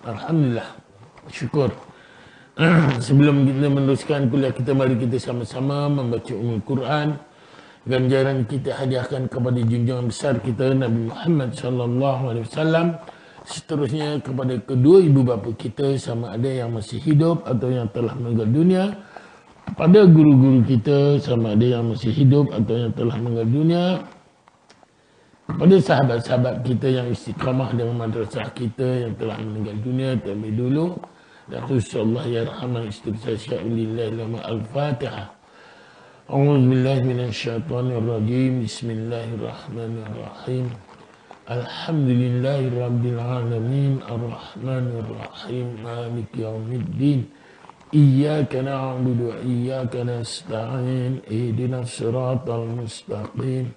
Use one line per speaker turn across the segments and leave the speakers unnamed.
Alhamdulillah. Syukur. Sebelum kita meneruskan kuliah kita, mari kita sama-sama membaca Ummul Quran. Ganjaran kita hadiahkan kepada junjungan besar kita Nabi Muhammad sallallahu alaihi wasallam. Seterusnya kepada kedua ibu bapa kita, sama ada yang masih hidup atau yang telah meninggal dunia. Kepada guru-guru kita, sama ada yang masih hidup atau yang telah meninggal dunia. Kepada sahabat-sahabat kita yang istiqamah dengan madrasah kita yang telah meninggal dunia terlebih dulu. Dan khususnya ya rahman istighfar sya'ilillah lama al-fatihah. A'udzubillahi minasyaitonirrajim. Bismillahirrahmanirrahim. Alhamdulillahi rabbil alamin. Ar-rahmanirrahim. Maliki yaumiddin. Iyyaka na'budu wa iyyaka nasta'in. Ihdinas siratal mustaqim.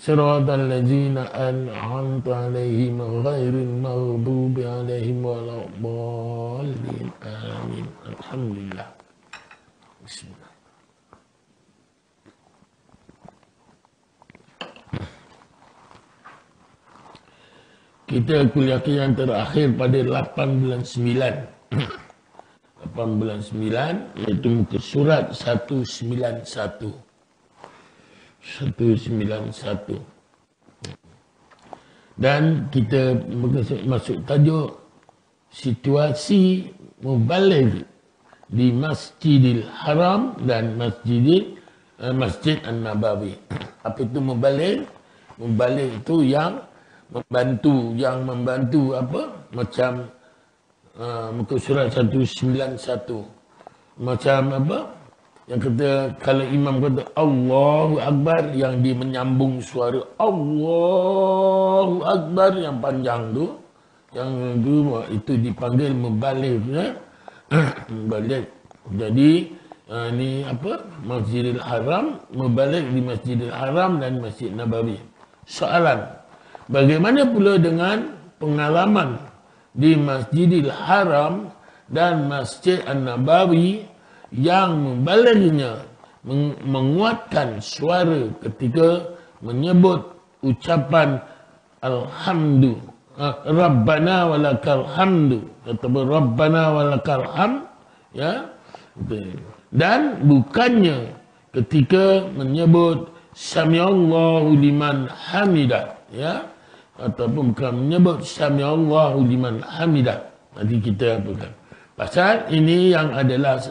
صراط الذين أنعمت عليهم غير المغضوب عليهم ولا الضالين آمين. Alhamdulillah. Bismillah. Kita kuliah yang terakhir pada 8 bulan 9. 8 bulan 9 iaitu muka surat 191. 191. Dan kita masuk tajuk situasi mubaligh di Masjidil Haram dan Masjid An-Nabawi. Apa itu mubaligh? Mubaligh itu yang membantu apa? Macam muka surat 191. Macam apa? Yang kata, kalau imam kata Allahu Akbar, yang dia menyambung suara Allahu Akbar yang panjang tu, yang itu dipanggil mubaligh, ya? Mubaligh. Jadi ni apa? Masjidil Haram, mubaligh di Masjidil Haram dan Masjid Nabawi. Soalan, bagaimana pula dengan pengalaman di Masjidil Haram dan Masjid An-Nabawi yang membalighnya menguatkan suara ketika menyebut ucapan Alhamdu, Rabbana walakal hamdu, atau Rabbana walakal hamd, ya. Dan bukannya ketika menyebut Samiallahu liman hamidah, ya, ataupun bukan menyebut Samiallahu liman hamidah. Nanti kita apakan. Pasal ini yang adalah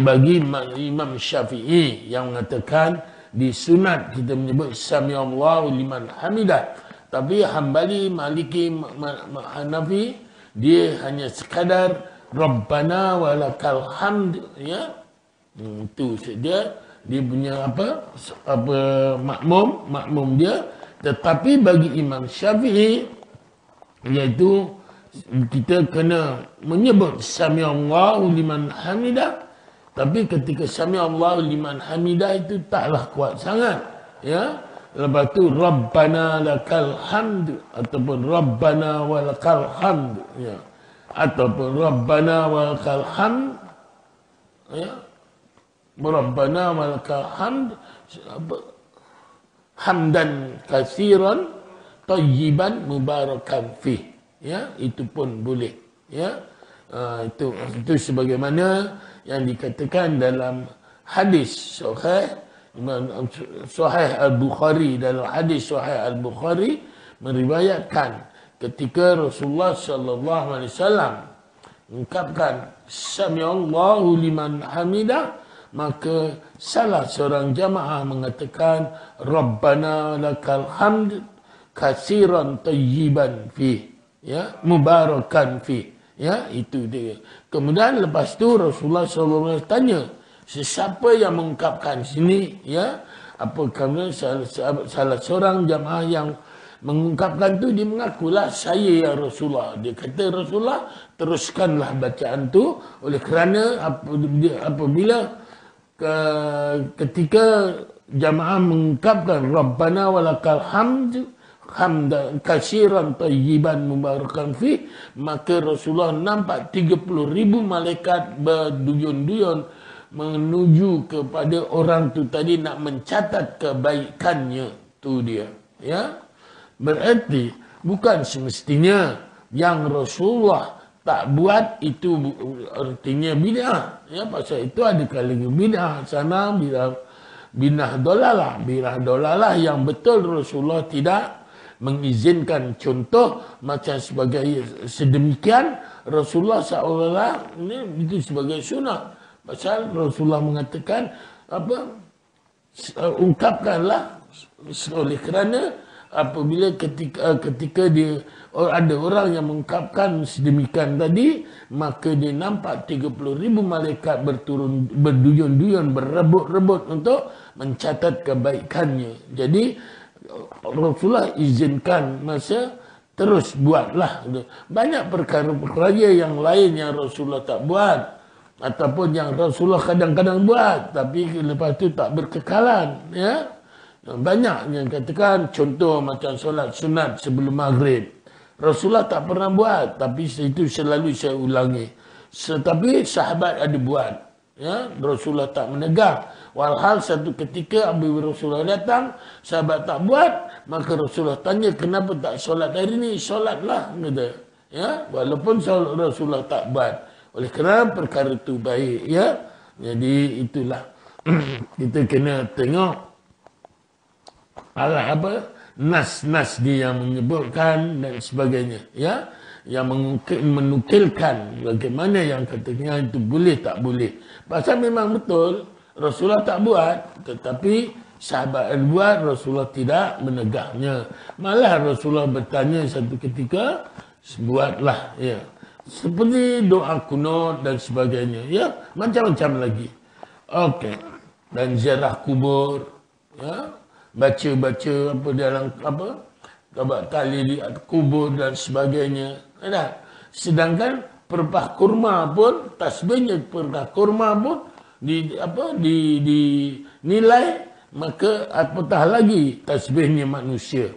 bagi Imam Syafi'i yang mengatakan di sunat kita menyebut Samiallahu liman hamidah. Tapi Hambali, Maliki, Hanafi, dia hanya sekadar Rabbana walakal hamd, ya. Itu saja dia punya apa makmum dia. Tetapi bagi Imam Syafi'i, iaitu kita kena menyebut Samiallahu liman hamidah. Tapi ketika Samiallahu liman hamidah itu taklah kuat sangat, ya. Lepas tu Rabbana lakal hamd, ataupun Rabbana walakal hamd, ya. Ataupun Rabbana walakal hamd, ya. Rabbana walakal hamd, hamdan katsiran tayyiban mubarakan fih, ya. Itu pun boleh, ya. Itu sebagaimana yang dikatakan dalam hadis Sahih Al-Bukhari. Dalam hadis Sahih Al-Bukhari meriwayatkan ketika Rasulullah sallallahu alaihi wasallam mengungkapkan Samiallahu liman hamidah, maka salah seorang jamaah mengatakan Rabbana lakal hamd katsiran tayyiban fi, ya, mubarakan fi. Ya, itu dia. Kemudian lepas tu Rasulullah SAW tanya, sesiapa yang mengungkapkan sini, ya? Apa kemudian salah seorang jamaah yang mengungkapkan tu, dia mengakulah saya ya Rasulullah. Dia kata Rasulullah, teruskanlah bacaan tu, oleh kerana apabila ketika jamaah mengungkapkan Rabbana walakal hamd hamdan katsiran tayyiban mubarakan fi, maka Rasulullah nampak 30,000 malaikat berduyun-duyun menuju kepada orang tu tadi nak mencatat kebaikannya tu dia, ya. Berarti bukan semestinya yang Rasulullah tak buat itu artinya bid'ah. Ya, pasal itu ada kalangan bid'ah sana, bid'ah dolalah yang betul Rasulullah tidak mengizinkan. Contoh macam sebagai sedemikian Rasulullah seolah-olah ini itu sebagai sunnah. Pasal Rasulullah mengatakan apa? Ungkapkanlah oleh kerana apabila ketika dia ada orang yang mengungkapkan sedemikian tadi, maka dia nampak 30,000 malaikat berturun berduyun-duyun berebut-rebut untuk mencatat kebaikannya. Jadi Rasulullah izinkan masa terus buatlah. Banyak perkara-perkara yang lain yang Rasulullah tak buat ataupun yang Rasulullah kadang-kadang buat tapi lepas tu tak berkekalan, ya. Banyak yang katakan contoh macam solat sunat sebelum maghrib. Rasulullah tak pernah buat tapi itu selalu saya ulangi. Tetapi sahabat ada buat. Ya, Rasulullah tak menegak. Walhal satu ketika apabila Rasulullah datang, sahabat tak buat, maka Rasulullah tanya kenapa tak solat hari ni? Solatlah, kata. Ya, walaupun Rasulullah tak buat. Oleh kerana perkara itu baik, ya. Jadi itulah kita kena tengok apa nas-nas dia yang menyebutkan dan sebagainya, ya, yang menukilkan bagaimana yang katanya itu boleh tak boleh. Pasal memang betul Rasulullah tak buat, tetapi sahabat buat, Rasulullah tidak menegaknya. Malah Rasulullah bertanya satu ketika, buatlah, ya. Seperti doa kunut dan sebagainya, ya, macam-macam lagi. Okey. Dan ziarah kubur, ya. Baca-baca apa dalam apa tali di kubur dan sebagainya. Ada. Sedangkan perpah kurma pun, tasbihnya perpah kurma pun dinilai, maka apatah lagi tasbihnya manusia.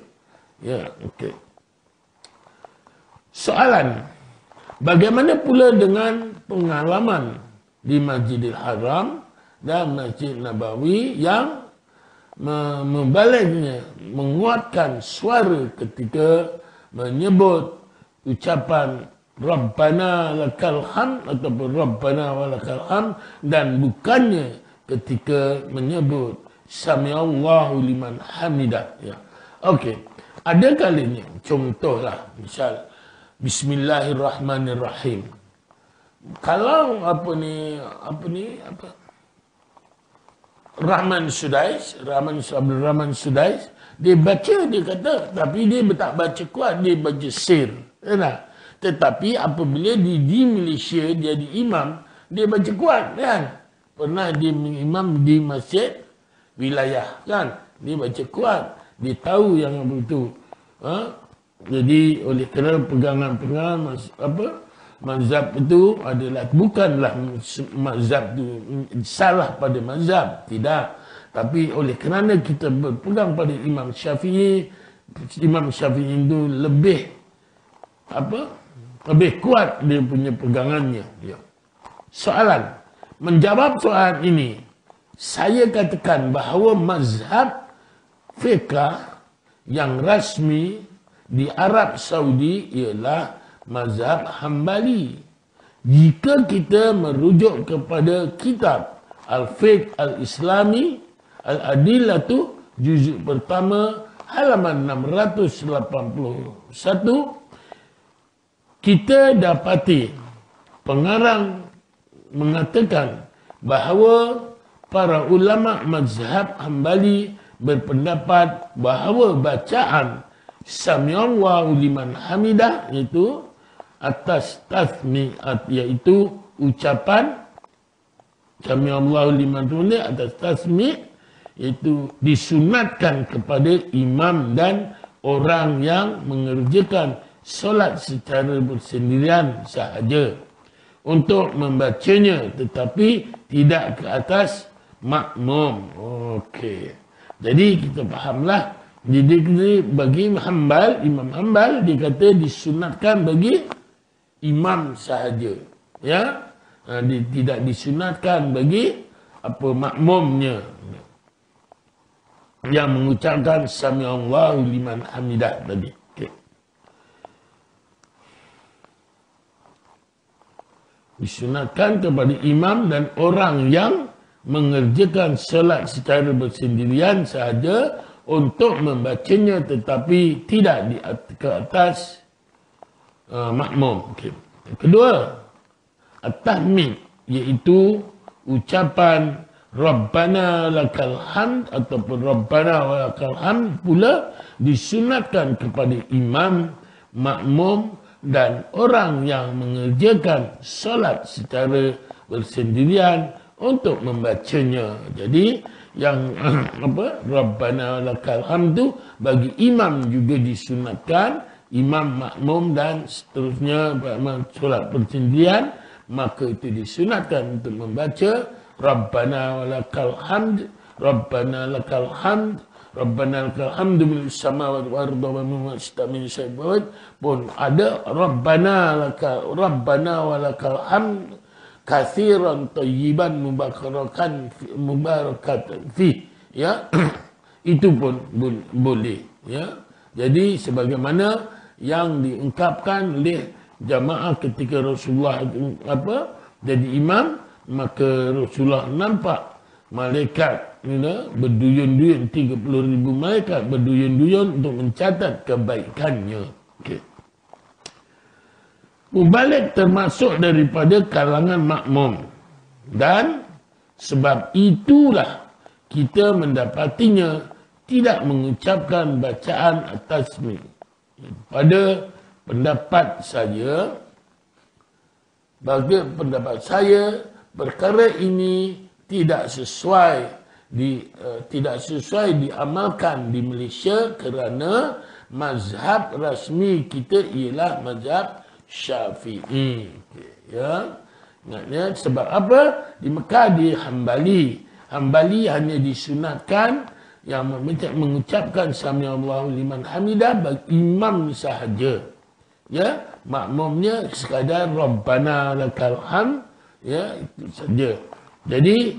Ya, okey. Soalan, bagaimana pula dengan pengalaman di Masjidil Haram dan Masjid Nabawi yang membaliknya, menguatkan suara ketika menyebut ucapan Rabbana lakal hamd ataupun Rabbana walakal hamd, dan bukannya ketika menyebut Sami'allahu liman hamidah, ya. Okey. Ada kalinya contohlah misal Bismillahirrahmanirrahim. Kalau Rahman Sudais, Abdul Rahman Sudais, dia baca, dia kata, tapi dia tak baca kuat, dia baca sir. Ya, tetapi apabila di Malaysia dia di imam, dia baca kuat, kan? Pernah dia imam di masjid wilayah, kan? Dia baca kuat, dia tahu yang apa itu. Ha? Jadi oleh kerana pegangan-pegangan mazhab itu adalah bukanlah mazhab itu salah pada mazhab, tidak, tapi oleh kerana kita berpegang pada Imam Syafi'i itu lebih kuat dia punya pegangannya, ya. Soalan, menjawab soalan ini, saya katakan bahawa mazhab fiqh yang rasmi di Arab Saudi ialah mazhab Hambali. Jika kita merujuk kepada kitab Al-Fiqh Al-Islami Al-Adillatu juzuk pertama halaman 681, kita dapati pengarang mengatakan bahawa para ulama mazhab Hambali berpendapat bahawa bacaan Sami'allahu liman hamidah itu atas tasmi'at, iaitu ucapan Sami'allahu liman hamidah atas tasmi', iaitu disunatkan kepada imam dan orang yang mengerjakan solat secara bersendirian sahaja untuk membacanya, tetapi tidak ke atas makmum. Okey. Jadi kita fahamlah. Jadi bagi Imam Hanbal dia kata disunatkan bagi imam sahaja, ya, tidak disunatkan bagi makmumnya yang mengucapkan Sami'allahu liman hamidah tadi. Okay. Disunatkan kepada imam dan orang yang mengerjakan salat secara bersendirian sahaja untuk membacanya tetapi tidak di ke atas makmum. Okay. Kedua, at-tahmid iaitu ucapan Rabbana lakal hamd ataupun Rabbana walakal hamd pula disunatkan kepada imam, makmum dan orang yang mengerjakan solat secara bersendirian untuk membacanya. Jadi yang Rabbana lakal hamd tu bagi imam juga disunatkan, imam, makmum dan seterusnya solat bersendirian, maka itu disunatkan untuk membaca Rabbana walakal hamd, Rabbana lakal hamd, Rabbana lakal hamdu min samawati wal ardi wa mimma min syai'in pun ada Rabbana walakal hamd katsiran thayyiban mubarakatan fi, ya. Itu pun boleh, ya. Jadi sebagaimana yang diungkapkan oleh jamaah ketika Rasulullah jadi imam, maka Rasulullah nampak malaikat berduyun-duyun, 30,000 malaikat berduyun-duyun untuk mencatat kebaikannya. Okay. Mubalik termasuk daripada kalangan makmum, dan sebab itulah kita mendapatinya tidak mengucapkan bacaan at-tasmih. Pada pendapat saya, bagi pendapat saya, perkara ini tidak sesuai diamalkan di Malaysia kerana mazhab rasmi kita ialah mazhab Syafi'i. Ya. Maksudnya sebab apa? Di Mekah di Hambali. Hambali hanya disunatkan yang mengucapkan Sami Allahu liman hamidah bagi imam sahaja. Ya, makmumnya sekadar Rabbana lakal hamd, ya, itu saja. Jadi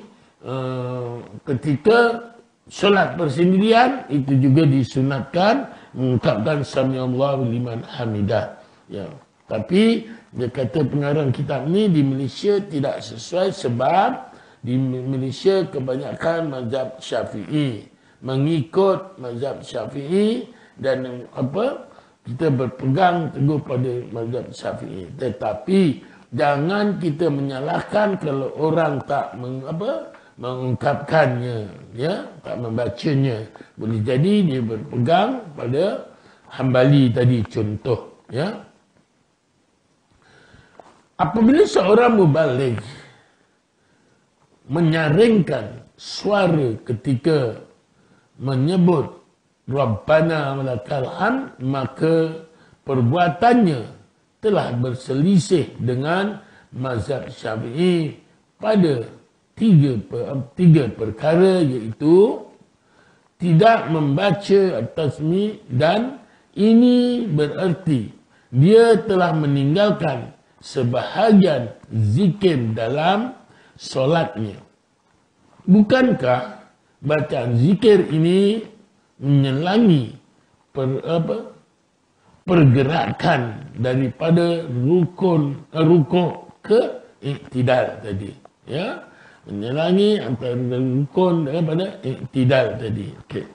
ketika solat bersendirian itu juga disunatkan mengucapkan Sami Allahu liman hamidah. Ya. Tapi dia kata pengarang kitab ni di Malaysia tidak sesuai sebab di Malaysia kebanyakan mazhab Syafi'i, mengikut mazhab Syafi'i dan kita berpegang teguh pada mazhab Syafi'i. Tetapi jangan kita menyalahkan kalau orang tak mengungkapkannya, ya, tak membacanya. Boleh jadi dia berpegang pada Hambali tadi contoh, ya. Apabila seorang mubaligh menyaringkan suara ketika menyebut Rabbana walakal hamd, maka perbuatannya telah berselisih dengan mazhab Syafi'i pada tiga perkara, iaitu tidak membaca at-tasmih, dan ini bererti dia telah meninggalkan sebahagian zikir dalam solatnya. Bukankah bacaan zikir ini menyelangi pergerakan daripada rukuk ke iktidal tadi, ya, menyelangi antara rukun daripada iktidal tadi. Okey.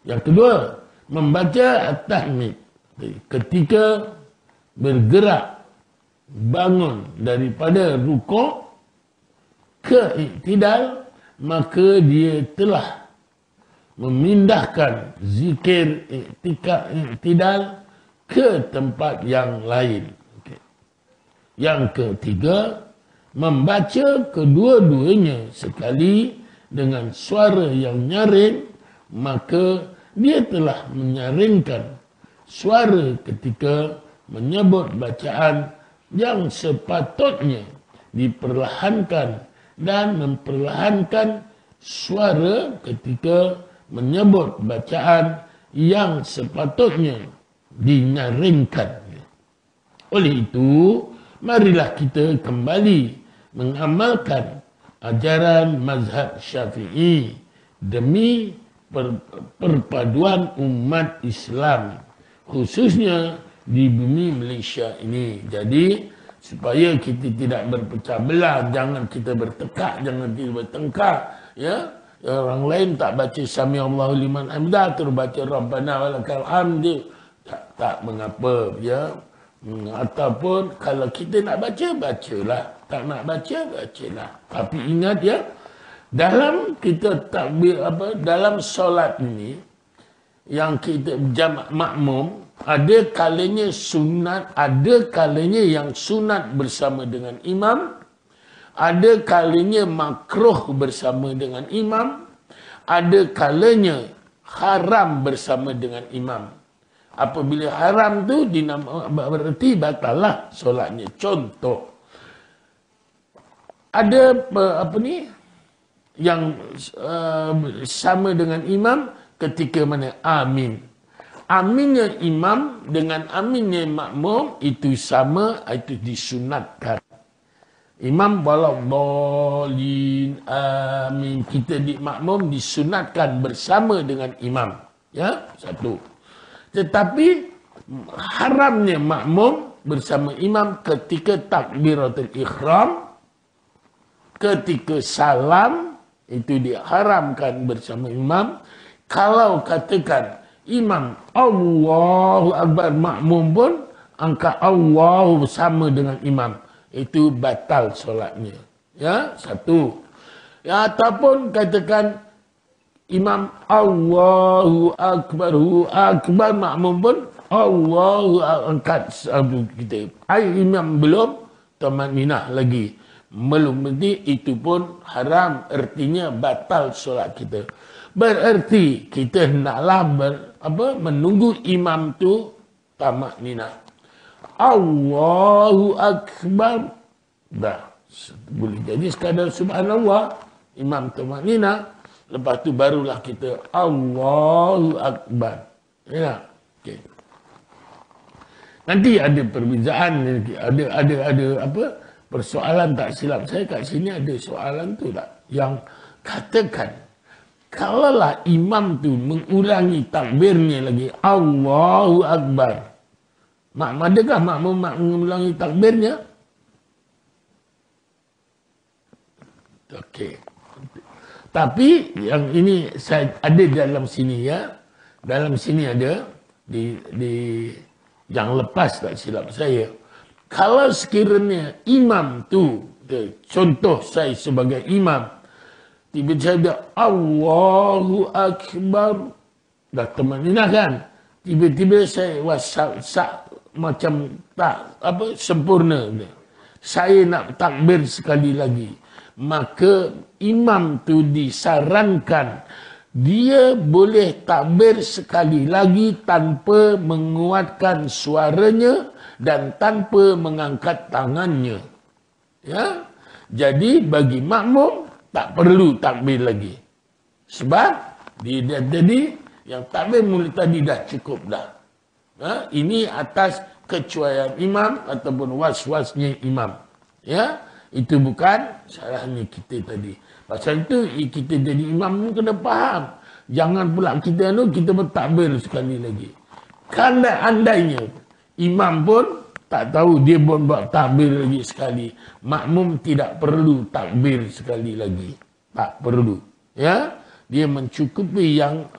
Yang kedua, membaca at-tahmid ketika bergerak bangun daripada rukuk ke iktidal, maka dia telah memindahkan zikir iktidal ke tempat yang lain. Okay. Yang ketiga, membaca kedua-duanya sekali dengan suara yang nyaring, maka dia telah menyaringkan suara ketika menyebut bacaan yang sepatutnya diperlahankan dan memperlahankan suara ketika menyebut bacaan yang sepatutnya dinyaringkan. Oleh itu, marilah kita kembali mengamalkan ajaran mazhab Syafi'i demi perpaduan umat Islam, khususnya di bumi Malaysia ini. Jadi supaya kita tidak berpecah belah, jangan kita bertekak, jangan kita bertengkar, ya. Orang lain tak baca sami Allahu liman hamidah, terus baca Rabbana walakal hamd, tak mengapa, ya. Ataupun kalau kita nak baca, bacalah. Tak nak baca, bacalah. Tapi ingat, ya, dalam kita takbir dalam solat ini yang kita jamak makmum, ada kalanya sunat, ada kalanya yang sunat bersama dengan imam, ada kalanya makruh bersama dengan imam, ada kalanya haram bersama dengan imam. Apabila haram tu berarti batallah solatnya. Contoh, ada yang sama dengan imam ketika mana amin. Aminnya imam dengan aminnya makmum itu sama, itu disunatkan. Imam waladdallin amin, kita di makmum disunatkan bersama dengan imam, ya, satu. Tetapi haramnya makmum bersama imam ketika takbiratul ihram, ketika salam, itu diharamkan bersama imam. Kalau katakan imam Allahu Akbar, makmum pun angkat Allahu bersama dengan imam, itu batal solatnya, ya, satu. Ya, ataupun katakan imam Allahu Akbar, makmum pun Allahu angkat kita. Imam belum tamanninah lagi, belum, berarti itu pun haram, artinya batal solat kita. Berarti kita hendaklah menunggu imam tu tamak nina. Allahu Akbar. Dah. Boleh jadi sekadar subhanallah, imam tamak nina. Lepas tu barulah kita Allahu Akbar. Ya. Okay. Nanti ada perbezaan, ada persoalan, tak silap saya kat sini ada soalan tu tak, yang katakan kalaulah imam tu mengulangi takbirnya lagi Allahu Akbar, adakah makmum mengulangi takbirnya? Okey. Tapi yang ini saya ada dalam sini, ya. Dalam sini ada di yang lepas tak silap saya. Kalau sekiranya imam tu, contoh saya sebagai imam, tiba-tiba Allahu Akbar, dah teman kan, tiba-tiba saya macam tak sempurna, saya nak takbir sekali lagi, maka imam tu disarankan dia boleh takbir sekali lagi tanpa menguatkan suaranya dan tanpa mengangkat tangannya, ya. Jadi bagi makmum tak perlu takbir lagi. Sebab dia tadi yang takbir mula tadi dah cukup dah. Ha? Ini atas kecuaian imam ataupun was-wasnya imam. Ya, itu bukan salahnya kita tadi. Pasal itu kita jadi imam pun kena faham. Jangan pula kita bertakbir sekali lagi. Kalau andainya imam pun tak tahu, dia pun buat takbir lagi sekali, makmum tidak perlu takbir sekali lagi. Tak perlu. Ya, dia mencukupi yang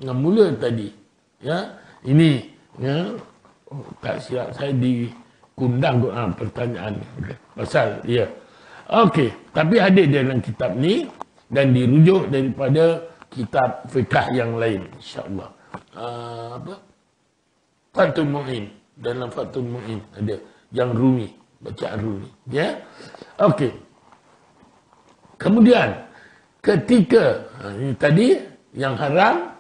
yang mula tadi. Ya, ini ya, tak silap saya dikundang pertanyaan pasal ya. Okey, tapi ada dalam kitab ni dan dirujuk daripada kitab fiqh yang lain, insya-Allah. Fathul Mu'in, dalam Fathul Mu'in ada yang Rumi, bacaan Rumi, ya. Okey. Kemudian ketika ini tadi yang haram,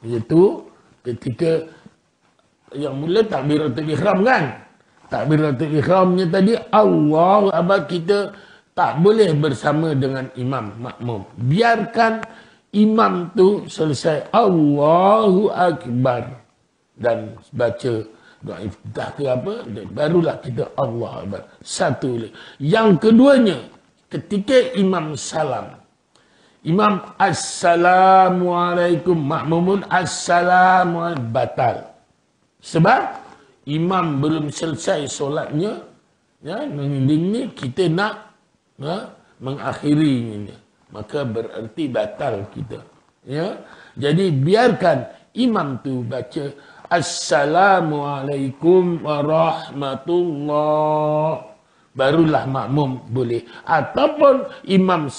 iaitu ketika yang mula takbiratul ihram kan. Takbiratul ihramnya tadi Allahu Akbar, kita tak boleh bersama dengan imam makmum. Biarkan imam tu selesai Allahu Akbar dan baca doa iftitah ke apa, barulah kita Allahu Akbar. Satu. Yang keduanya, ketika imam salam, imam Assalamualaikum, makmumun Assalamualaikum, batal. Sebab imam belum selesai solatnya, ya, ini kita nak mengakhirinya, maka berarti batal kita. Ya, jadi biarkan imam tu baca Assalamualaikum warahmatullah, barulah makmum boleh. Ataupun imam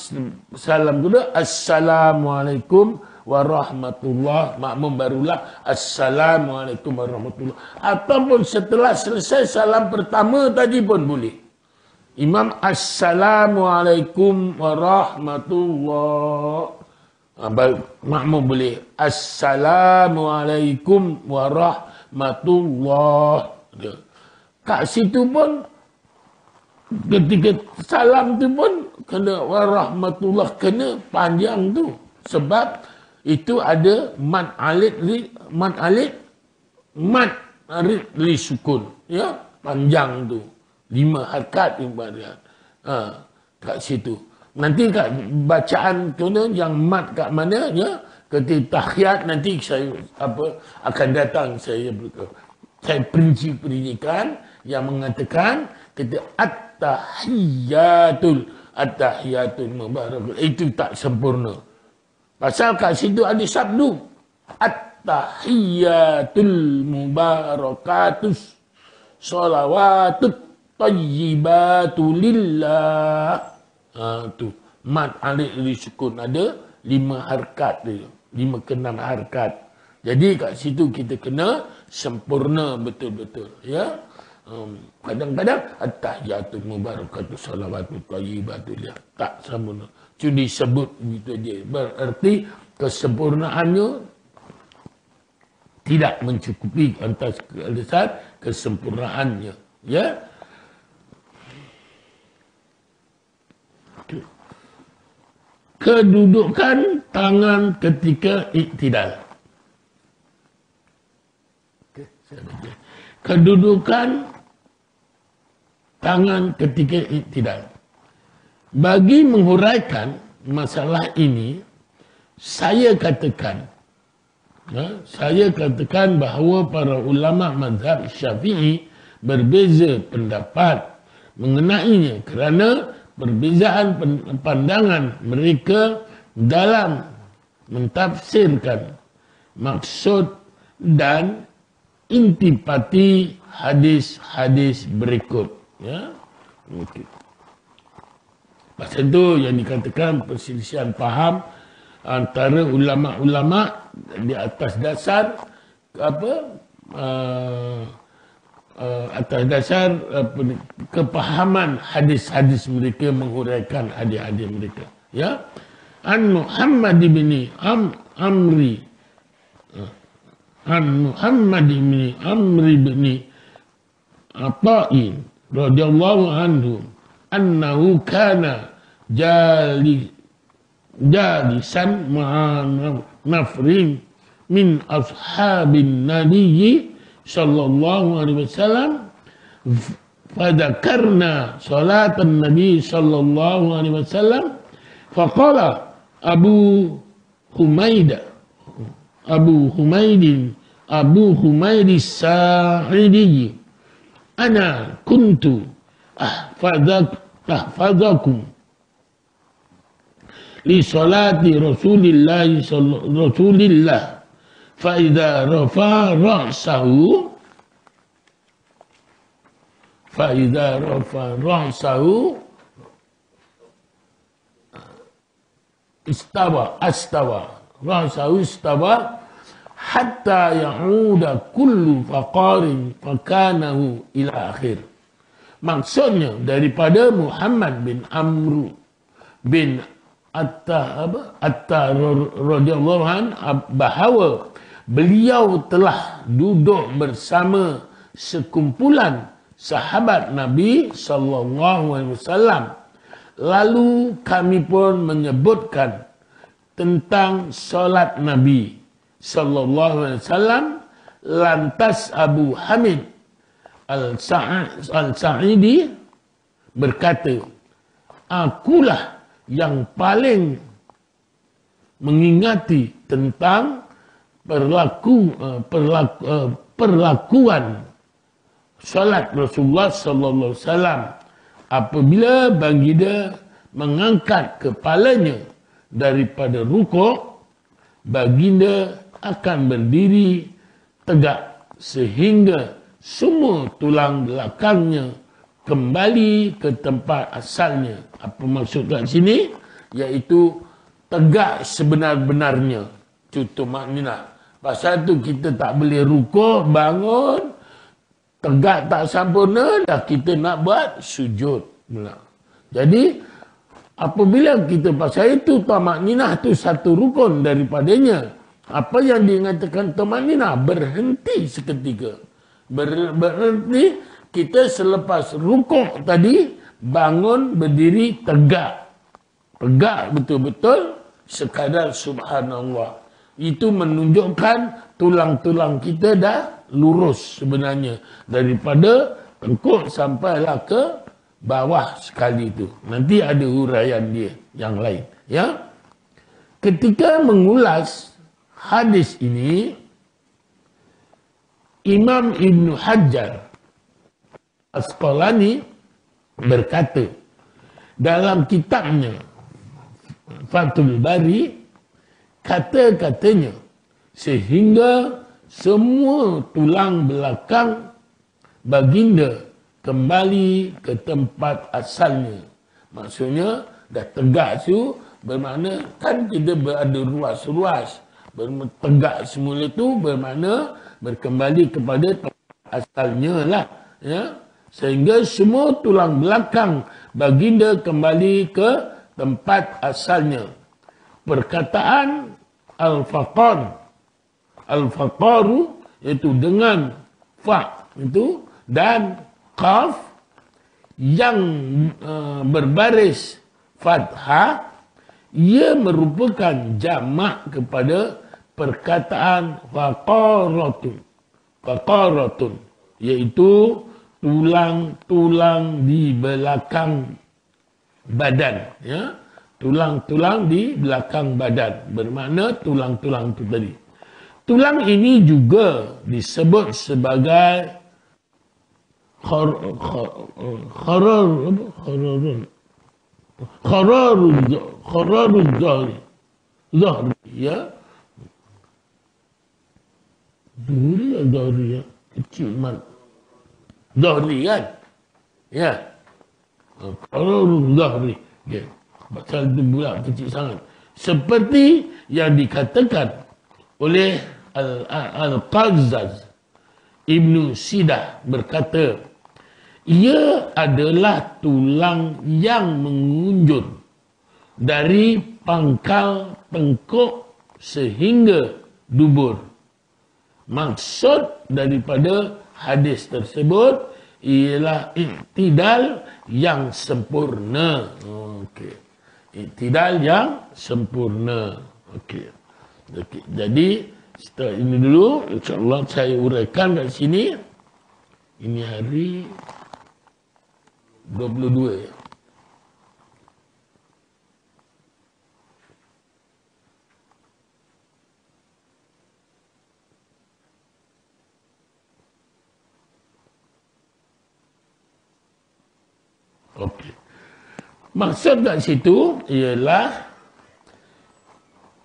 salam dulu Assalamualaikum warahmatullah, makmum barulah Assalamualaikum warahmatullah. Ataupun setelah selesai salam pertama tadi pun boleh. Imam Assalamualaikum warahmatullah, makmum boleh Assalamualaikum warahmatullah. Kat situ pun ketika salam tu pun kena warahmatullah, kena panjang tu. Sebab itu ada mad alif li sukun. Ya, panjang tu. 5 harakat ibarat. Kat situ. Nanti kat bacaan tu yang mad kat mana, ya, ketika tahiyat nanti saya akan datang saya perincikan yang mengatakan kita at-tahiyatul mubarakatuh itu tak sempurna. Pasal kat situ ada sabdu at-tahiyatul mubarakatuh salawatut tayyibatu lillah. Tu mad alif li sukun ada 5 harakat dia, 5 ke 6 harakat. Jadi kat situ kita kena sempurna betul-betul, ya. Kadang-kadang at-tahiyatul mubarakatuh salawatut tayyibatu lillah tak sempurna. Cuma disebut begitu je. Berarti kesempurnaannya tidak mencukupi atas kesempurnaannya, ya. Kedudukan tangan ketika iktidal. Kedudukan tangan ketika iktidal. Bagi menghuraikan masalah ini, saya katakan bahawa para ulama mazhab Syafi'i berbeza pendapat mengenainya kerana perbezaan pandangan mereka dalam mentafsirkan maksud dan intipati hadis-hadis berikut. Ya, okay. Pasal itu yang dikatakan perselisihan faham antara ulama-ulama di atas dasar atas dasar kepahaman hadis-hadis mereka, menghuraikan hadis-hadis mereka. Ya, An Muhammad bin Amri bin Ata'in radhiyallahu anhu annahu kana jalisan ma'a nafrin min ashabin nabiyyi sallallahu alaihi wasallam fadzakarna salatan nabi sallallahu alaihi wasallam faqala Abu Humaid Sa'idi ana kuntu ahfadzakum li salati Rasulillah fa idza rafa ra'sahu istawa hatta ya'uda kullu faqarin fakanahu ila akhir. Maksudnya daripada Muhammad bin Amru bin Attar radhiyallahu anhu bahawa beliau telah duduk bersama sekumpulan sahabat Nabi sallallahu alaihi wasallam. Lalu kami pun menyebutkan tentang solat Nabi sallallahu alaihi wasallam. Lantas Abu Hamid Al-Sa'idi berkata, akulah yang paling mengingati tentang perlakuan solat Rasulullah sallallahu alaihi wasallam. Apabila baginda mengangkat kepalanya daripada rukuk, baginda akan berdiri tegak sehingga semua tulang belakangnya kembali ke tempat asalnya. Apa maksud kat sini? Iaitu tegak sebenar-benarnya. Contoh maknina. Pasal tu kita tak boleh rukuk, bangun, tegak tak sempurna, dah kita nak buat sujud. Jadi, apabila kita pasal itu, tamakninah tu satu rukun daripadanya. Apa yang dikatakan tamakninah? Berhenti seketika. Berhenti, kita selepas rukuk tadi, bangun, berdiri, tegak. Tegak betul-betul, sekadar subhanallah. Itu menunjukkan tulang-tulang kita dah lurus sebenarnya. Daripada tengkuk sampailah ke bawah sekali itu. Nanti ada huraian dia yang lain. Ya. Ketika mengulas hadis ini, Imam Ibn Hajar Asqalani berkata dalam kitabnya Fathul Bari, kata-katanya sehingga semua tulang belakang baginda kembali ke tempat asalnya. Maksudnya dah tegak tu bermakna kan kita berada ruas-ruas. Tegak semula tu bermakna berkembali kepada tempat asalnya lah. Ya? Sehingga semua tulang belakang baginda kembali ke tempat asalnya. Perkataan al-faqar, al-faqaru iaitu dengan fa itu dan qaf yang berbaris fathah, ia merupakan jamak kepada perkataan faqaratun. Faqaratun iaitu tulang-tulang di belakang badan, ya. Tulang-tulang di belakang badan bermakna tulang-tulang itu tadi. Tulang ini juga disebut sebagai khararul zahri, ya. Zahri ya, kecil mat. Zahri kan? Ya. Khararul zahri. Ya. Pasal itu pula kecil sangat. Seperti yang dikatakan oleh Al-Qazzaz Ibnu Sidah berkata, ia adalah tulang yang mengunjur dari pangkal tengkuk sehingga dubur. Maksud daripada hadis tersebut ialah iktidal yang sempurna. Okey. Iktidal yang sempurna. Okey. Okey. Jadi setelah ini dulu, insya-Allah saya uraikan kat sini. Ini hari 22 ya. Okey. Maksud kat situ ialah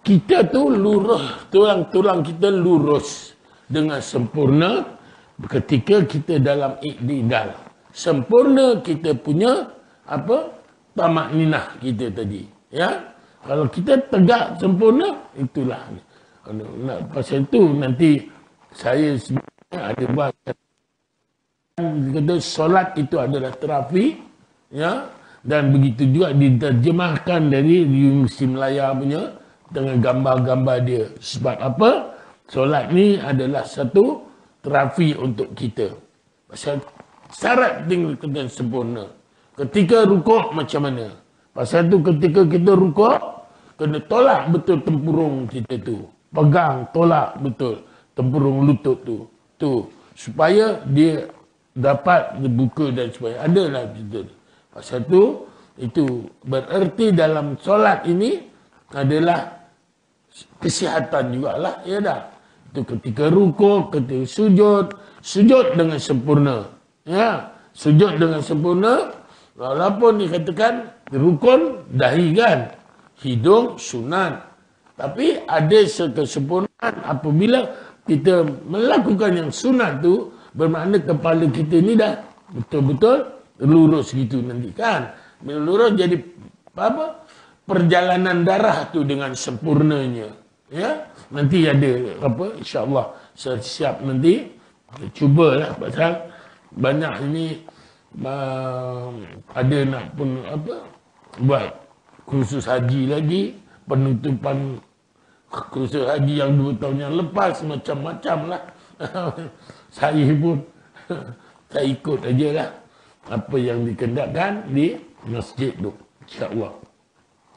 kita tu lurus, tulang-tulang kita lurus dengan sempurna ketika kita dalam iktidal. Sempurna kita punya apa? Tamakninah kita tadi, ya. Kalau kita tegak sempurna, itulah. Pasal itu nanti saya sebenarnya ada buat kata solat itu adalah terapi, ya. Dan begitu juga diterjemahkan dari Universiti Melaya punya dengan gambar-gambar dia. Sebab apa? Solat ni adalah satu terapi untuk kita. Pasal syarat tinggal kena sempurna. Ketika rukuk macam mana? Pasal tu ketika kita rukuk, kena tolak betul tempurung kita tu. Pegang, tolak betul tempurung lutut tu. Tu. Supaya dia dapat dibuka dan supaya adalah betul. Pasal tu, itu bererti dalam solat ini adalah kesihatan jugalah, ya dah. Itu ketika rukuk, ketika sujud, sujud dengan sempurna. Ya, sujud dengan sempurna, walaupun dikatakan rukun dahi kan, hidung sunat. Tapi ada kesempurnaan apabila kita melakukan yang sunat tu, bermakna kepala kita ni dah betul-betul lurus gitu nanti kan. Bila lurus jadi apa? Perjalanan darah tu dengan sempurnanya. Ya, nanti ada apa? InsyaAllah saya siap nanti cubalah pasal banyak ini ada nak pun apa buat kursus haji lagi, penutupan kursus haji yang 2 tahun yang lepas, macam-macam lah. Saya pun saya ikut aja lah apa yang dikendakkan di masjid tu, insyaAllah.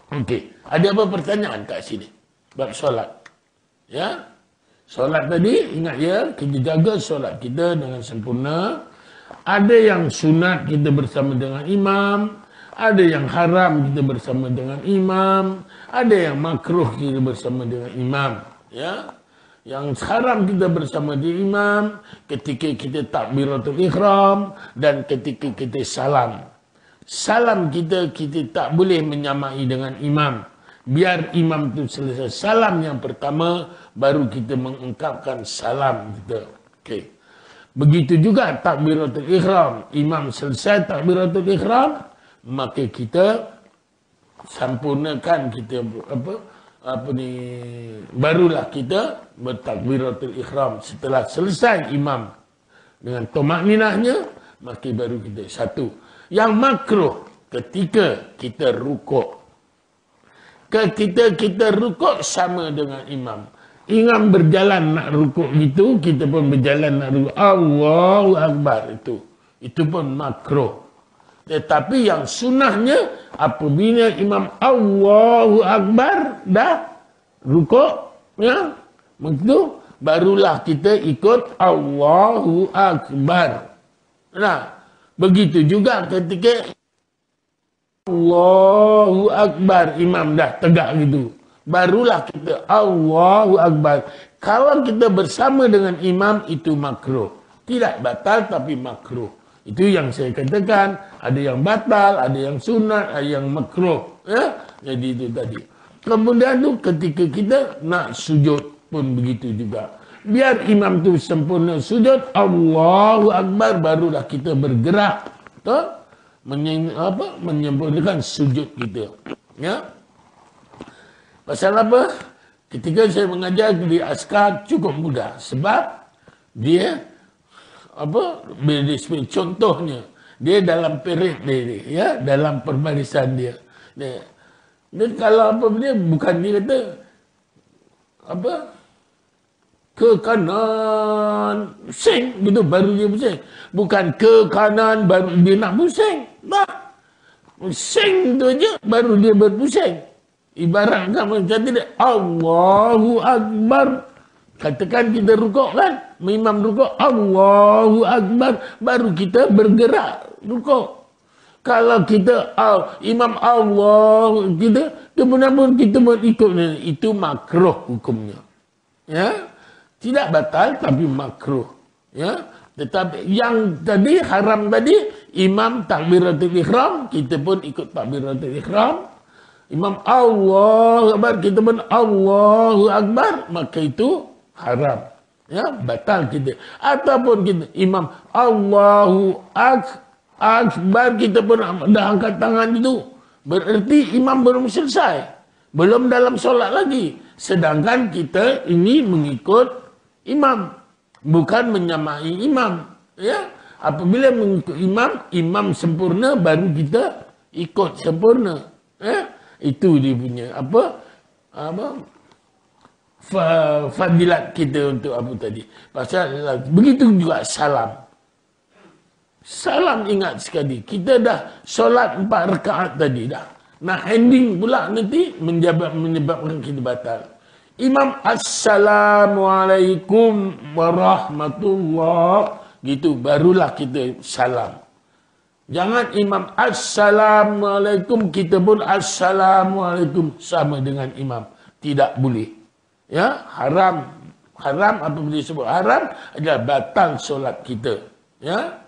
Okey, ada apa pertanyaan kat sini bab solat? Ya, solat tadi ingat ya, kita jaga solat kita dengan sempurna. Ada yang sunat kita bersama dengan imam, ada yang haram kita bersama dengan imam, ada yang makruh kita bersama dengan imam. Ya, yang haram kita bersama dengan imam ketika kita takbiratul ihram dan ketika kita salam. Salam kita tak boleh menyamai dengan imam. Biar imam tu selesai salam yang pertama, baru kita mengungkapkan salam kita. Okey. Begitu juga takbiratul ihram. Imam selesai takbiratul ihram, maka kita sempurnakan kita apa ni, barulah kita bertakbiratul ihram. Setelah selesai imam dengan tumakninahnya, maka baru kita satu. Yang makruh ketika kita rukuk. Ketika kita rukuk sama dengan imam. Imam berjalan nak rukuk gitu, kita pun berjalan nak rukuk. Allahu Akbar itu. Itu pun makruh. Tetapi yang sunnahnya, apabila imam Allahu Akbar dah rukuk, ya, begitu, barulah kita ikut Allahu Akbar. Nah, begitu juga ketika Allahu Akbar, imam dah tegak gitu, barulah kita Allahu Akbar. Kalau kita bersama dengan imam, itu makruh. Tidak batal tapi makruh. Itu yang saya katakan, ada yang batal, ada yang sunat, ada yang makruh. Ya? Jadi itu tadi. Kemudian tu ketika kita nak sujud pun begitu juga. Biar imam tu sempurna sujud, Allahu Akbar, barulah kita bergerak. Betul? Menyempurnakan sujud kita. Ya? Pasal apa? Ketika saya mengajar di askar cukup mudah. Sebab dia bila dia contohnya, dia dalam parade dia, ya, dalam perbarisan dia. Dia kalau dia bukan dia kata ke kanan, pusing, gitu baru dia pusing. Bukan ke kanan baru dia nak pusing. Tak. Pusing tu aja baru dia berpusing. Ibarat kamu kata dia Allahu Akbar. Katakan kita rukuk kan, imam rukuk Allahu Akbar, baru kita bergerak rukuk. Kalau kita imam Allah kita kemudian kita pun ikut, itu makruh hukumnya. Ya, tidak batal tapi makruh. Ya, tetapi yang tadi haram tadi, imam takbiratul ihram, kita pun ikut takbiratul ihram. Imam Allahu Akbar, kita pun Allahu Akbar, maka itu haram. Ya, batal kita. Ataupun kita imam Allahu Akbar, kita pun dah angkat tangan itu, bererti imam belum selesai, belum dalam solat lagi. Sedangkan kita ini mengikut imam, bukan menyamai imam. Ya, apabila mengikut imam, imam sempurna baru kita ikut sempurna. Ya, itu dia punya fadilat kita untuk apa tadi. Pasal begitu juga salam. Salam ingat sekali. Kita dah solat 4 rakaat tadi dah. Nak ending pula nanti menyebabkan kita batal. Imam Assalamualaikum warahmatullah, gitu barulah kita salam. Jangan imam Assalamualaikum, kita pun Assalamualaikum sama dengan imam. Tidak boleh. Ya, haram. Haram apabila disebut haram adalah batal solat kita. Ya.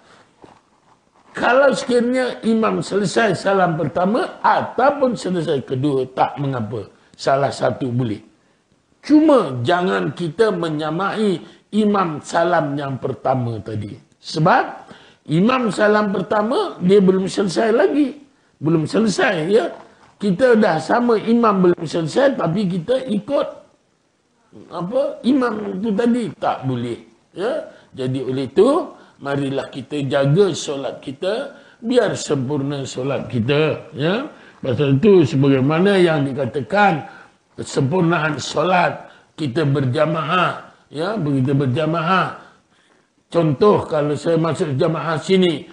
Kalau sekiranya imam selesai salam pertama ataupun selesai kedua, tak mengapa. Salah satu boleh. Cuma jangan kita menyamai imam salam yang pertama tadi. Sebab imam salam pertama, dia belum selesai lagi. Belum selesai, ya. Kita dah sama imam belum selesai, tapi kita ikut imam itu tadi. Tak boleh. Ya. Jadi oleh itu, marilah kita jaga solat kita, biar sempurna solat kita. Ya. Pasal itu, sebagaimana yang dikatakan, kesempurnaan solat kita berjamaah. Ya, begitu berjamaah. Contoh, kalau saya masuk jamaah sini,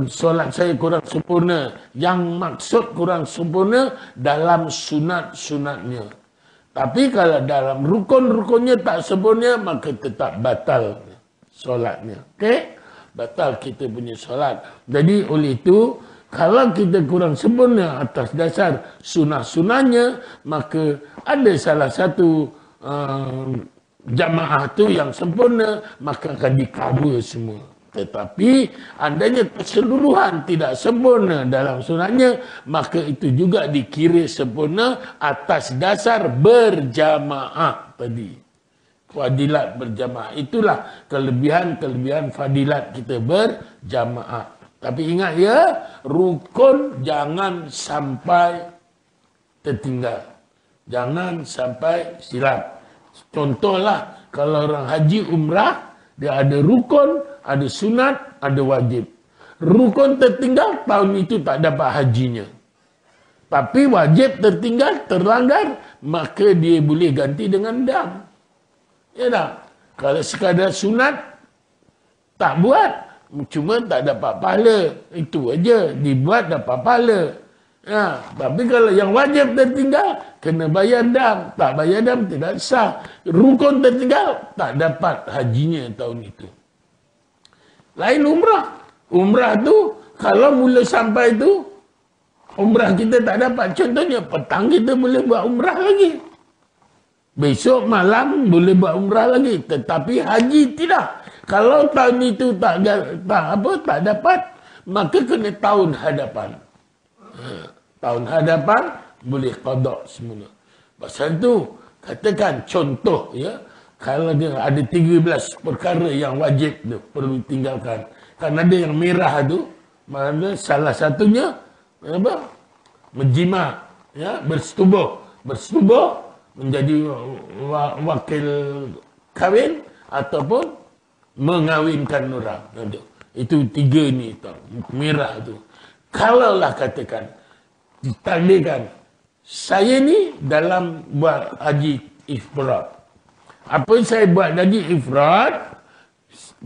solat saya kurang sempurna. Yang maksud kurang sempurna dalam sunat-sunatnya. Tapi kalau dalam rukun-rukunnya tak sempurna, maka tetap batal solatnya. Okey? Batal kita punya solat. Jadi oleh itu, kalau kita kurang sempurna atas dasar sunah-sunahnya, maka ada salah satu jamaah tu yang sempurna, maka akan di-cover semua. Tetapi andainya keseluruhan tidak sempurna dalam sunatnya, maka itu juga dikira sempurna atas dasar berjamaah tadi. Fadilat berjamaah. Itulah kelebihan-kelebihan fadilat kita berjamaah. Tapi ingat ya, rukun jangan sampai tertinggal. Jangan sampai silap. Contohlah, kalau orang haji umrah, dia ada rukun, ada sunat, ada wajib. Rukun tertinggal, tahun itu tak dapat hajinya. Tapi wajib tertinggal, terlanggar, maka dia boleh ganti dengan dam. Ya tak? Kalau sekadar sunat, tak buat, cuma tak dapat pahala. Itu aja, dibuat dapat pahala. Ya, tapi kalau yang wajib tertinggal, kena bayar dam. Tak bayar dam, tidak sah. Rukun tertinggal, tak dapat hajinya tahun itu. Lain umrah. Umrah tu, kalau mula sampai tu, umrah kita tak dapat. Contohnya, petang kita boleh buat umrah lagi. Besok malam boleh buat umrah lagi. Tetapi haji tidak. Kalau tahun itu tak dapat, maka kena tahun hadapan. Tahun hadapan boleh qada semula. Pasal tu, katakan contoh ya, kalau dia ada 13 perkara yang wajib tu perlu tinggalkan. Kan ada yang merah tu, mana salah satunya apa? Menjima, ya, bersetubuh. Bersetubuh menjadi wakil kahwin ataupun mengawinkan orang. Itu 3 ni tau, merah tu. Kalaulah katakan ditakdirkan saya ni dalam buat haji ifrad. Apa saya buat haji ifrad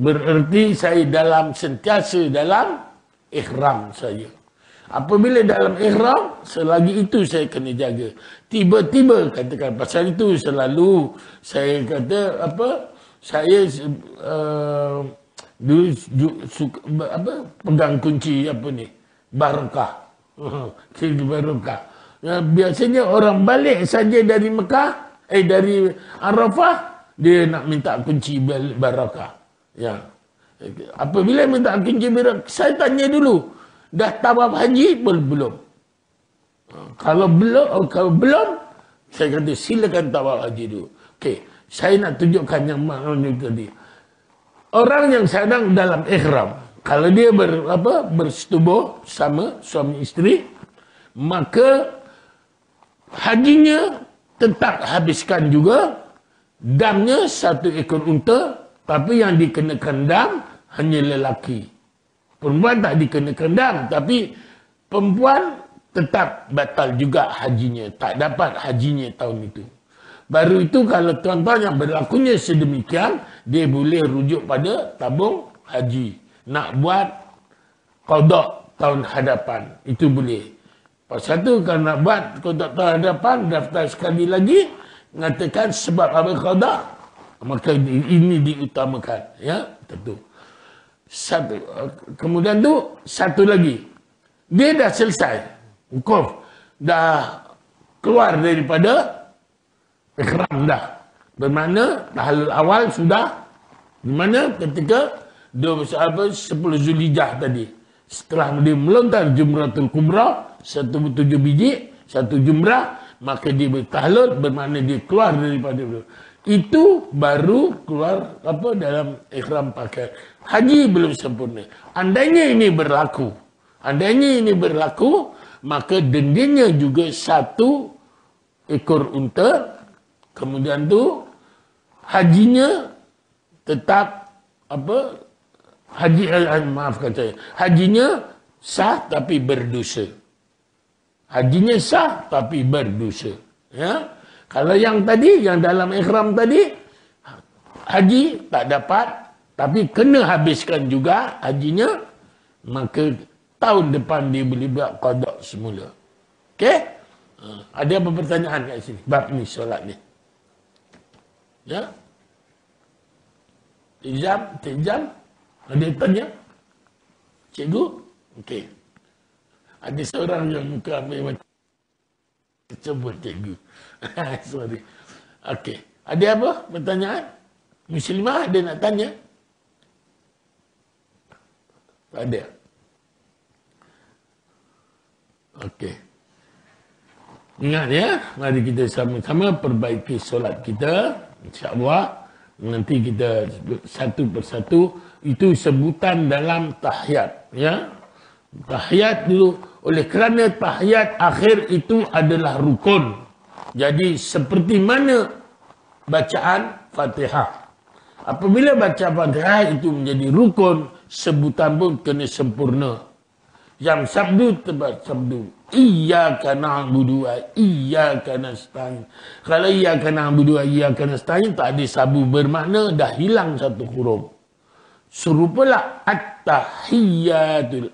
bererti saya sentiasa dalam ihram saja. Apabila dalam ihram, selagi itu saya kena jaga. Tiba-tiba katakan pasal itu selalu saya kata saya dulu suka pegang kunci barakah. Barakah. Ya, biasanya orang balik saja dari Mekah, dari Arafah, dia nak minta kunci barakah. Ya. Apabila minta kunci barakah, saya tanya dulu, dah tawaf haji belum? Kalau belum, saya kata silakan tawaf haji dulu. Okey, saya nak tunjukkan yang maknanya tadi. Orang yang sedang dalam ihram, kalau dia bersetubuh sama suami isteri, maka hajinya tetap habiskan juga. Damnya 1 ekor unta, tapi yang dikenakan dam hanya lelaki. Perempuan tak dikenakan dam, tapi perempuan tetap batal juga hajinya. Tak dapat hajinya tahun itu. Baru itu kalau tuan-tuan yang berlakunya sedemikian, dia boleh rujuk pada tabung haji. Nak buat qada tahun hadapan, itu boleh. Pasal tu kalau nak buat qada tahun hadapan, daftar sekali lagi, mengatakan sebab apa qada, maka ini diutamakan. Ya, tentu. Kemudian tu, satu lagi. Dia dah selesai. Wukuf. Dah keluar daripada ikhram dah. Bermakna tahlul awal sudah. Di mana ketika 10 Zulhijjah tadi. Setelah dia melontar Jumratul Kubra, 7 biji, 1 jumrah, maka dia bertahlul, bermakna dia keluar daripada itu, baru keluar dalam ihram pakai haji belum sempurna. Andainya ini berlaku, maka dendanya juga 1 ekor unta, kemudian tu hajinya tetap maafkan saya, hajinya sah tapi berdosa. Hajinya sah tapi berdosa. Ya. Kalau yang tadi, yang dalam ihram tadi, haji tak dapat, tapi kena habiskan juga hajinya, maka tahun depan dia boleh buat qada semula. Okey? Ada apa pertanyaan kat sini? Bab ni, solat ni. Ya? Tejam? Ada tanya? Cikgu? Okey. Ada seorang yang muka ambil macam sebut cikgu. Sorry. Okey. Ada apa pertanyaan? Muslimah ada nak tanya? Tak ada. Okey. Ingat ya, mari kita sama-sama perbaiki solat kita. InsyaAllah. Nanti kita satu persatu. Itu sebutan dalam tahiyat. Ya. Tahiyat dulu. Oleh kerana tahiyat akhir itu adalah rukun. Jadi seperti mana bacaan Fatihah. Apabila baca Fatihah itu menjadi rukun, sebutan pun kena sempurna. Yang sabdu tepat sabdu. Iyyaka na'budu wa iyyaka nasta'in. Kalau iyyaka na'budu wa iyyaka nasta'in tak ada sabu, bermakna dah hilang 1 huruf. Serupalah at-tahiyatul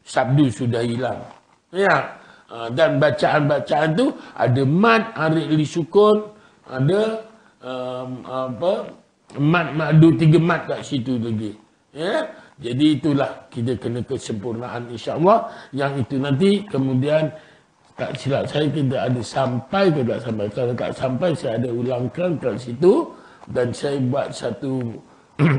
sabdu sudah hilang. Ya. Dan bacaan-bacaan tu ada mad, arik li sukun, ada mad ada 3 mad kat situ lagi. Ya. Jadi itulah kita kena kesempurnaan insya-Allah, yang itu nanti kemudian tak silap saya kita ada sampai ke tak sampai. Kalau tak sampai saya ada ulangkan kat situ. Dan saya buat satu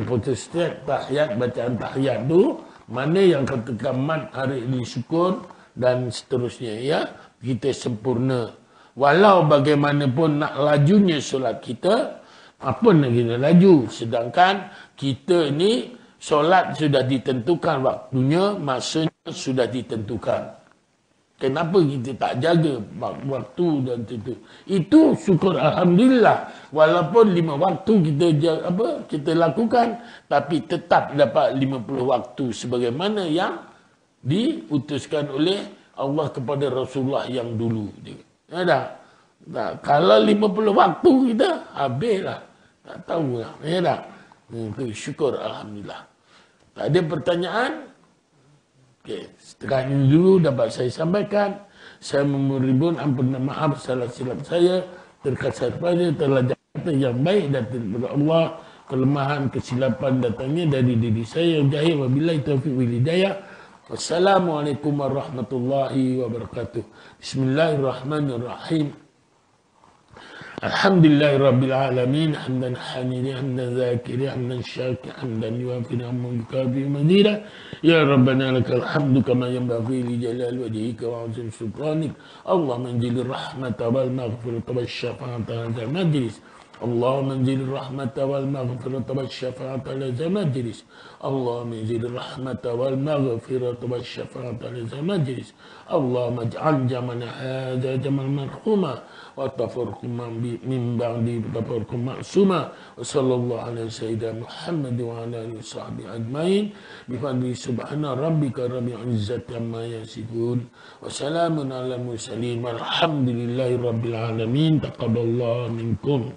photostat tahiyat, bacaan tahiyat tu, mana yang ketika mad, arik li sukun dan seterusnya, ya, kita sempurna. Walau bagaimanapun nak lajunya solat kita, apa nak kita laju, sedangkan kita ni solat sudah ditentukan waktunya, masanya sudah ditentukan. Kenapa kita tak jaga waktu dan itu? Itu syukur alhamdulillah. Walaupun 5 waktu kita lakukan, tapi tetap dapat 50 waktu sebagaimana yang diutuskan oleh Allah kepada Rasulullah yang dulu. Ya dah. Tak, kalau 50 waktu kita habislah. Tak tahulah. Ya dah. Itu syukur alhamdulillah. Tak ada pertanyaan? Okey, setengah ini dulu dapat saya sampaikan. Saya memohon ampun dan maaf salah silap saya, terkasar pada terlajar yang baik daripada Allah, kelemahan kesilapan datangnya dari diri saya yang jahil. Wabillahi taufiq wal hidayah. Wassalamualaikum warahmatullahi wabarakatuh. Bismillahirrahmanirrahim. Alhamdulillahirabbil alamin, hamdan hamidi, hamdan zakiri, hamdan syakir, hamdan yuafi ni'amahu bikafi mazida. Ya Rabbana lakal hamdu kama yanbaghi li jalali wajhika wa 'azimi sultanik. Allahumma anzil rahmata wal maghfirata wasyafa'ata ala majlis. Allahumma anzil rahmata wal maghfirata wasyafa'ata ala majlis. Allahumma anzil rahmata wal maghfirata wasyafa'ata ala majlis. Allahumma ij'al jamana hadza jamal marhuma wa tafarruqum min ba'di tafarruqum ma'suma. Wa sallallahu ala sayyidina Muhammad wa ala alihi washabbihi ajmain. Bi fadli subhana rabbika rabbil izzati amma yasifun. Wa salamun ala mursalin walhamdulillahi rabbil alamin. Taqabbalallahu minkum.